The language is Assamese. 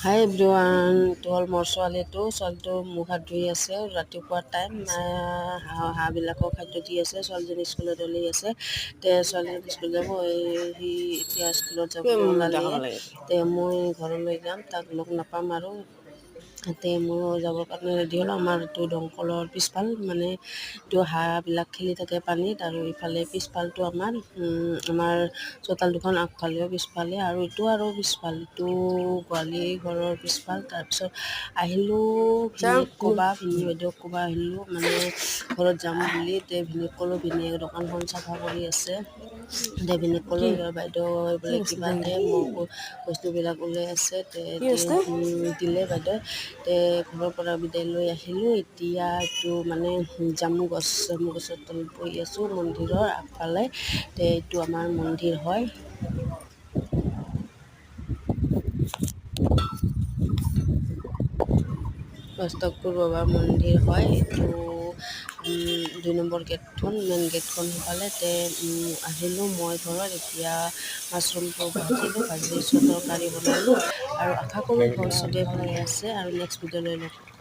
হাই এভৰিৱান, এইটো হ'ল মোৰ ছোৱালীটো মুখ হাত ধুই আছে। ৰাতিপুৱা টাইম হাঁহবিলাকক খাদ্য দি আছে। ছোৱালীজনী স্কুলত ওলাই আছে। ছোৱালীজনী স্কুল যাব, সি এতিয়া স্কুলত যাবলৈ ওলালে। মই ঘৰলৈ যাম, তাক লগ নাপাম আৰু মই যাবৰ কাৰণে ৰেডি হ'লোঁ। আমাৰ এইটো দমকলৰ পিছফাল, মানে এইটো হাঁহবিলাক খেলি থাকে পানীত, আৰু ইফালে পিছফালটো আমাৰ চোতাল দুখন আগফালেও পিছফালে, আৰু এইটো আৰু পিছফাল, ইটো গোৱালি ঘৰৰ পিছফাল। তাৰপিছত আহিলোঁ ভিনিয়েক ক'বা, ভিনি বাইদেউক ক'বা আহিলোঁ, মানে ঘৰত যাম বুলি। ভিনিয়েক ক'লোঁ, ভিনিয়েক দোকানখন চাফা কৰি আছে। ভিনিয়েক ক'লোঁ, বাইদেউ বোলে কিবা মোক বস্তুবিলাক ওলাই আছে, দিলে বাইদেউ। ঘৰৰ পৰা বিদায় লৈ আহিলোঁ। এতিয়া এইটো মানে জামু গছৰ তলত বহি আছোঁ, মন্দিৰৰ আগফালে। এইটো আমাৰ মন্দিৰ হয়। অষ্টকপুৰ বাবা মন্দিৰ হয়। এইটো 2 নম্বৰ গেটখন, মেইন গেটখন সিফালে। আহিলোঁ মই ঘৰত। এতিয়া মাছৰুমটো ভাজিলোঁ, ভাজি তৰকাৰী বনালোঁ, আৰু আশা কৰোঁ ঘৰ চবেই ভালে আছে। আৰু নেক্সট ভিডিঅ'লৈ লগ